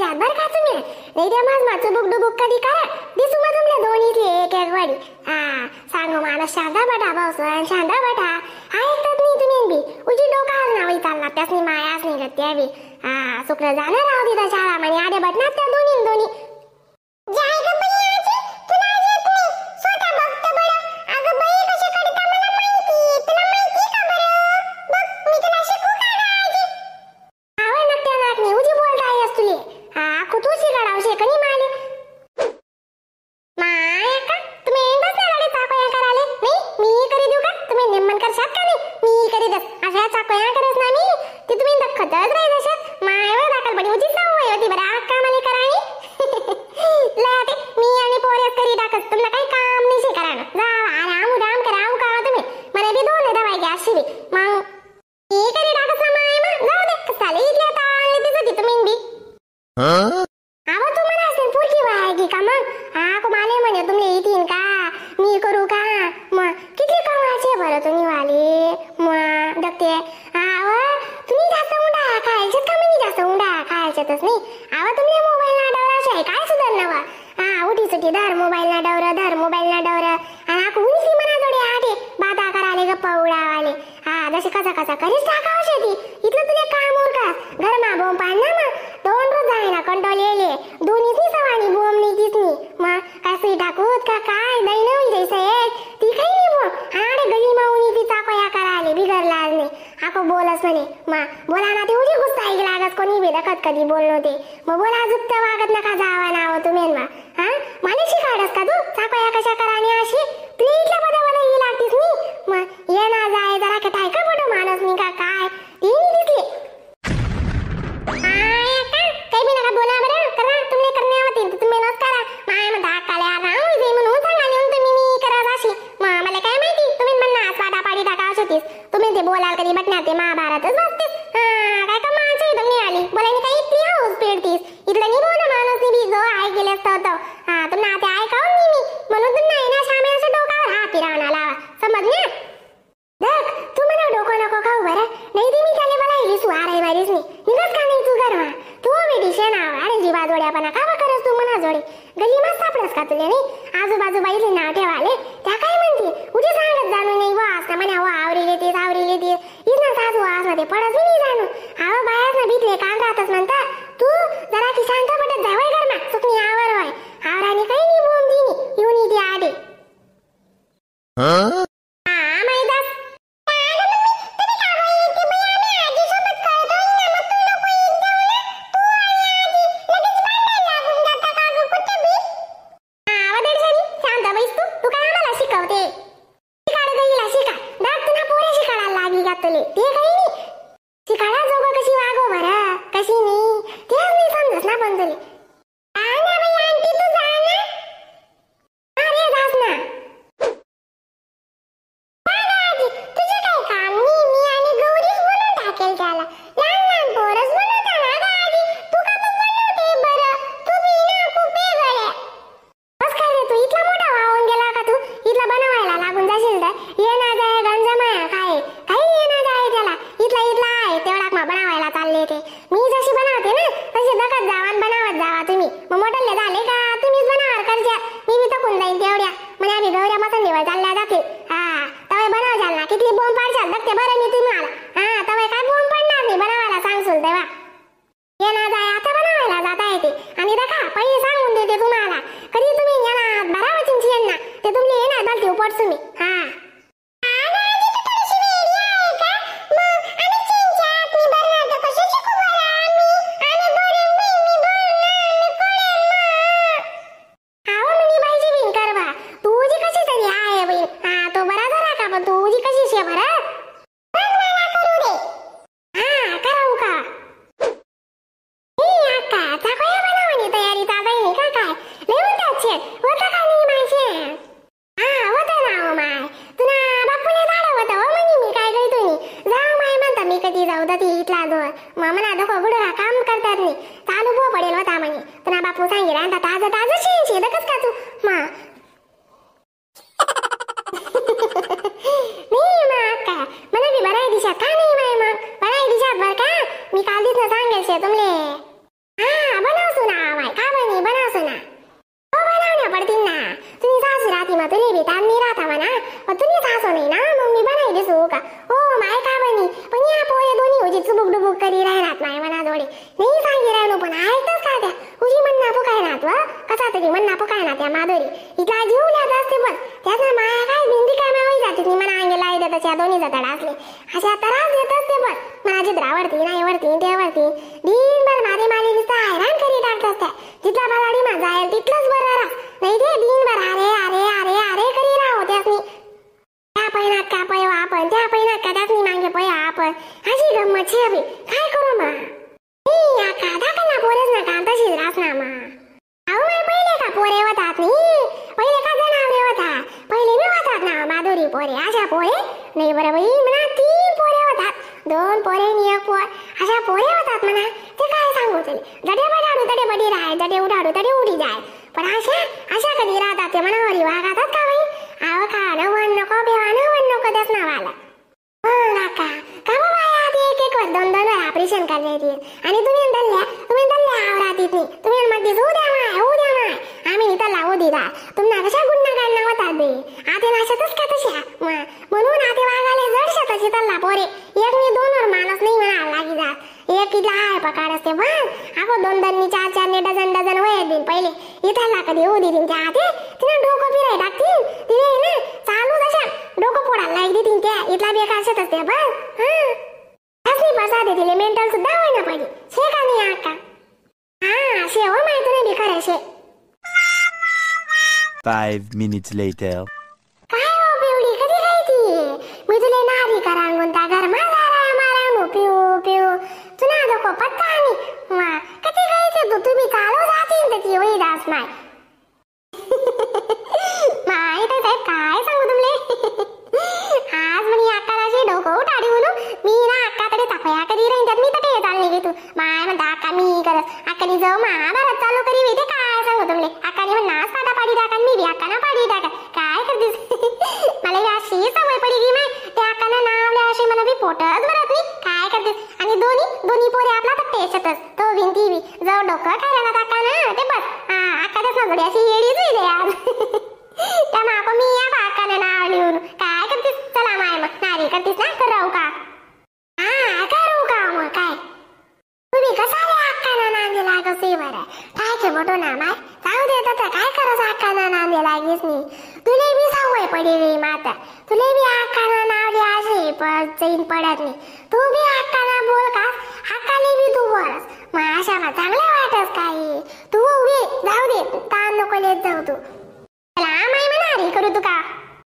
जात्यात बर का तुम्ही. नाही त्या माझ माझं बुक डुबुक कधी करा दिसू मग तुमल्या दोन्हीतली एक एक वडी. सांगू मला शांता बटा भाऊसन शांता बटा ऐकतात नाही तुम्ही बी. उजी डोकावर नाव चालला त्यासनी मायाच नाही करत त्या बी. शुक्र जाणार राहू तिथं शाळा म्हणे आडे बटणार त्या दोन्ही दोन्ही. कधी बोललो ते मग बोला जुप्त वागत नका जावा नाव तुम्ही मला शिकाडस का तू चाकोया कशा कराने अशी तुला इथल्या पदावर ही लागतीस नी मग ये ना जाय जरा का टायका पडो माणूस नी का काय तीन दिसले काही बी नका बोला बरं करा तुम्ही करणे होते तुम्ही नस करा माय म्हणता काले राम इथे म्हणून सांगाले तुम्ही मी करत अशी मला काय माहिती तुम्ही म्हणना साडा पाडी टाका होतीस तुम्ही ते बोलाल कधी बटणार ते महाभारतच बसतेस काय का माणसं इथं नाही आली बोलायनी काही इतकी हाऊस पेडतीस इथलं नाही बोला माणूस नाही बी जो ऐक गेले असतं तुम्ही ते ऐकावून नाही मी म्हणून तुम्ही नाही ना शामे असं डोकावर हा पिरावणा लावा समजल्या देख तू मला डोकं नको खाऊ बरं नाही ती मी त्याला मला हिसू आराई मारीस नाही निघत का नाही तू घरवा तू बेटी नाव अरे जीवा जोड्यापणा का करस तू मना जोडी गली मस्त सापडस का तुला नाही आजूबाजू बाईले नाव ठेवाले त्या काय म्हणते उठी सांगत जाणू नाही वास ना म्हणे वा आवरीले ते इथं सासू वास मध्ये पडत नाही जाणू आव बाहेर ना भीतले कान राहतच म्हणता तू जरा की शांत पडत जावय घर ना चुकनी आवर होय आवराने काही नाही बोम दिनी येऊन इथे आडे डुबुक करी राहणार माय मना जोडे नाही सांगी राहणो पण ऐकतच का त्या उजी म्हणना पुकाय नात व कसा तरी म्हणना पुकाय ना त्या माधुरी इथला जीवल्यात असते पण त्याचा माया काय बिंदी काय मावई जाते ती मना अंगे लाई देत त्या दोन्ही जातात असले अशा त्रास देत असते पण मनाची द्रावरती नाही वरती त्यावरती दिनभर माझे माली दिसता हैराण करी टाकत त्या जिथला बालाडी मा जाईल तिथलंच बरं राहा नाही ते दिनभर अरे अरे अरे अरे करी राहो त्यासनी त्या पहिनात का पय आपण त्या पहिनात का त्यासनी मागे पय आपण अशी गंमत छे अभि काय करू मा या कादा कना पोरेच ना का तशीच रास ना मा अहो माय पहिले का पोरे होतात नाही पहिले का जनावरे होतात पहिले मी होतात ना माधुरी पोरे अशा पोरे नाही बरं बाई म्हणा 3 पोरे होतात 2 पोरे आणि 1 पोर अशा पोरे होतात म्हणा ते काय सांगू तुले जडे बडाडू तडे बडी राय जडे उडाडू तडे उडी जाय पण अशा कधी राहतात ते म्हणा वरी वागातात का बाई आव का नवन नको बेवा नवन नको देस नावाला काका का बाबा एक दोन ऑपरेशन करायची आणि तुम्ही दल्ल्या आवरातीत नाही तुम्ही मध्ये उद्या माय आम्ही नितला उदिदा तुम्हाला कशा गुन्हा काढणं होतात बे आते नाशातच का तशा म्हणून आते वागाले जड शताची तल्ला पोरे एक मी 2 वर माणूस नाही म्हणा लागी जात एक इथला आहे पकाड असते पण अगो 2 4 ने डझन वय दिन पहिले इथला कधी उदी दिन त्या आते तिने डोकं फिराय टाकतील तिने ना चालू जशा डोकं फोडायला लागी देतील त्या इथला बेकार शेत असते बस असली बसा दे दिले मेंटल सुद्धा होय ना पडी शे का नाही आका हा शे हो माहिती नाही खरं शे 5 minutes later काय हो पिवडी कधी खायची मी तुले नारी करांगून त्या घर मारा पिऊ तुला दोको पत्ता आणि मा कधी खायची तुम्ही चालू जातील तर ती होई दास माय माय तर साहेब काय सांगू तुमले आज म्हणे अक्कालाशी डोकं उठाडी म्हणून मी ना अक्काकडे तापया कधी राहीन त्यात मी तटे चालली गे तू माय म्हणता अक्का मी करत अक्कानी जाऊ महाभारत चालू करी ते काय सांगू तुमले अक्कानी म्हण नाच पाटा पाडी टाका मी बी अक्काना पाडी टाका काय करतेस मला ही अशी सवय पडी गी माय त्या अक्कानं नावल्या अशी मला बी पोटच भरत नाही काय करतेस आणि दोन्ही पोरे आपला तर टेस्टच तो भिंती बी जाऊ डोकं खायला अक्का ना ते बस अक्काच ना थोडी अशी येडीच आहे यार त्या माको मी या बाकानं नाव लिहून काय करतेस चला माय मग नारी करतेस ना करावं का करू का मग काय तुम्ही कसाले अक्कानं नांदी लागसे बरं काय के बोटो ना माय जाऊ दे तर काय करस अक्कानं नांदी लागीस नाही तुले बी सवय पडी रे माता तुले बी अक्कानं नावली अशी चैन पडत नाही तू बी अक्कानं बोल का अक्काले बी तू बोलस मग अशा चांगलं वाटस काही तू उभी जाऊ दे ताण नको लेत जाऊ तू